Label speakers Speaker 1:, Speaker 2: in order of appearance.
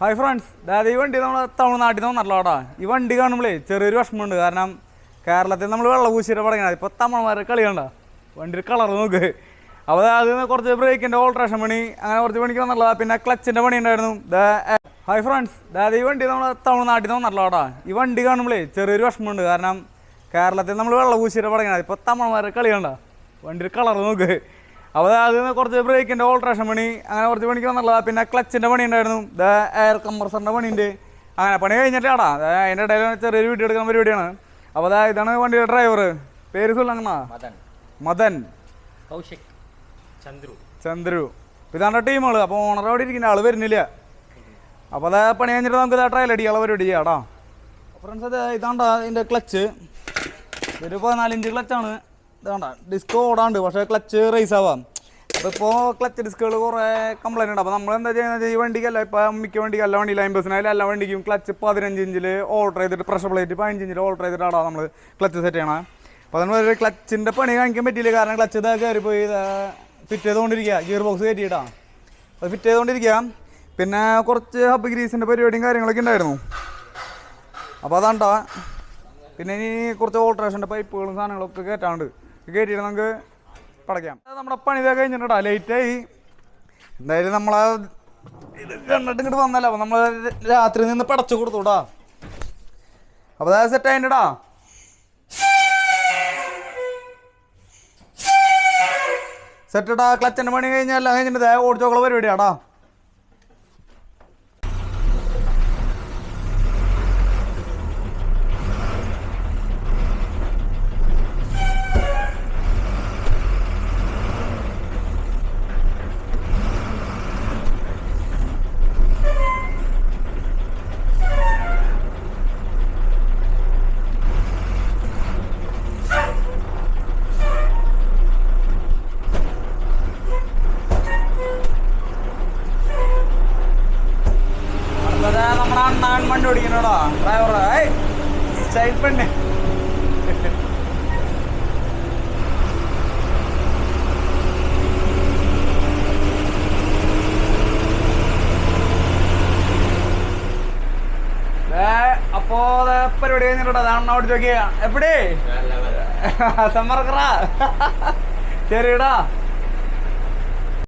Speaker 1: Hi friends, അതായത് ഈ വണ്ടി നമ്മൾ തമിഴ്നാട്ടിൽ നിന്ന് വന്നിട്ടുള്ള കേട്ടോ. ഈ വണ്ടി കാണുമ്പോഴേ ചെറിയൊരു വിഷമമുണ്ട്. കാരണം കേരളത്തിൽ നമ്മൾ വെള്ളപൂശിയുടെ പടങ്ങണം. ഇപ്പോൾ തമിഴ്മാരെ കളി കണ്ട വണ്ടിയുടെ കളർ നോക്ക്. അപ്പോൾ അത് കുറച്ച് ബ്രേക്കിൻ്റെ ഓൾട്രേഷൻ പണി അങ്ങനെ കുറച്ച് പണിക്ക് വന്നിട്ടുള്ളത്. പിന്നെ ക്ലച്ചിൻ്റെ പണി ഉണ്ടായിരുന്നു. ഹായ് ഫ്രണ്ട്സ്, അതായത് ഈ വണ്ടി നമ്മൾ തമിഴ്നാട്ടിൽ നിന്ന് വന്നിട്ടുള്ള കേട്ടോ. ഈ വണ്ടി കാണുമ്പോഴേ ചെറിയൊരു വിഷമമുണ്ട്. കാരണം കേരളത്തിൽ നമ്മൾ വെള്ളപൂശിയുടെ പടങ്ങണം. ഇപ്പോൾ തമിഴ്മാരെ കളി കണ്ട വണ്ടിയുടെ കളർ നോക്ക്. അപ്പോൾ അത് കുറച്ച് ബ്രേക്കിൻ്റെ ഓൾട്രേഷൻ പണി അങ്ങനെ കുറച്ച് പണിക്ക് വന്നിട്ടുള്ളത്. പിന്നെ ക്ലച്ചിൻ്റെ പണി ഉണ്ടായിരുന്നു. എയർ കംപ്രസറിൻ്റെ പണിയുണ്ട്. അങ്ങനെ പണി കഴിഞ്ഞിട്ടാടാ അതിൻ്റെ ഇടയിൽ ചെറിയൊരു വീഡിയോ എടുക്കുന്ന പരിപാടിയാണ്. അപ്പോൾ ഇതാണ് വണ്ടിയുടെ ഡ്രൈവർ. പേര് സുല്ലങ്ങണ്ണ മദൻ
Speaker 2: കൗശിക്
Speaker 1: ചന്ദ്രു. ഇതാണ് ടീമുകൾ. അപ്പോൾ ഓണർ അവിടെ ഇരിക്കുന്ന ആൾ വരുന്നില്ല. അപ്പോൾ പണി കഴിഞ്ഞിട്ട് നമുക്ക് ട്രയൽ അടിക്കാനുള്ള പരിപാടി ചെയ്യാം കേട്ടോ. ഫ്രണ്ട്സ്, ഇതാണ്ടാ ഇതിൻ്റെ ക്ലച്ച്. ഒരു 14 ഇഞ്ച് ക്ലച്ചാണ്. ഇതാണ്ട ഡിസ്ക് ഓടാണ്ട്, പക്ഷേ ക്ലച്ച് റേസ് ആവാം. അപ്പോൾ ഇപ്പോൾ ക്ലച്ച് ഡിസ്കുകൾ കുറേ കംപ്ലൈൻറ്റ് ഉണ്ട്. അപ്പോൾ നമ്മൾ എന്താ ചെയ്യുന്നത്, ഈ വണ്ടിക്കല്ല, ഇപ്പോൾ മിക്ക വണ്ടിക്ക് എല്ലാ വണ്ടിയിലും ലൈംബസിനായാലും എല്ലാ വണ്ടിക്കും ക്ലച്ച് 15 ഇഞ്ചിൽ ഓൾട്ടർ ചെയ്തിട്ട് പ്രഷർ പ്ലേറ്റ് 15 ഇഞ്ചിൽ ഓൾട്ടർ ചെയ്തിട്ടാണ് നമ്മൾ ക്ലച്ച് സെറ്റ് ചെയ്യണം. അപ്പോൾ അതിന് ക്ലച്ചിൻ്റെ പണി കാണിക്കാൻ പറ്റിയില്ല. കാരണം ക്ലച്ച് ഇതാ കയറിപ്പോയി ഫിറ്റ് ചെയ്തുകൊണ്ടിരിക്കുക. ഗിയർ ബോക്സ് കയറ്റിയിട്ടാണ് അത് ഫിറ്റ് ചെയ്തുകൊണ്ടിരിക്കുക. പിന്നെ കുറച്ച് ഹബ് ഗ്രീസിൻ്റെ പരിപാടിയും കാര്യങ്ങളൊക്കെ ഉണ്ടായിരുന്നു. അപ്പോൾ അതാണ്ടാ. പിന്നെ ഇനി കുറച്ച് ഓൾട്രേഷൻ്റെ പൈപ്പുകളും സാധനങ്ങളൊക്കെ കയറ്റാണ്ട് കയറ്റിയിട്ട് നമുക്ക് പടയ്ക്കാം. നമ്മുടെ പണി ഇതൊക്കെ കഴിഞ്ഞിട്ടാ ലേറ്റായി. എന്തായാലും നമ്മളെ ഇത് കണ്ടിട്ട് ഇങ്ങോട്ട് വന്നല്ലോ. അപ്പോൾ നമ്മൾ രാത്രി നിന്ന് പടച്ചു കൊടുത്തുടാ. അപ്പോൾ അതായത് സെറ്റ് ആയിട്ടാ. സെറ്റിടാ. ക്ലച്ചിൻ്റെ പണി കഴിഞ്ഞാൽ എല്ലാം കഴിഞ്ഞിട്ട് ഓടിച്ചോക്കുള്ള പരിപാടിയാടാ. നമ്മുടെ അണ്ണാൻ വണ്ടി ഓടിക്കണോടാ ഡ്രൈവർ. സ്റ്റൈൽ പെണ്ണ്. അപ്പോ പരിപാടി കഴിഞ്ഞിട്ടാ അണ്ണ ഓടിച്ചു നോക്കിയ എപ്പടി സമ്മർക്കറാ ശരിടാ.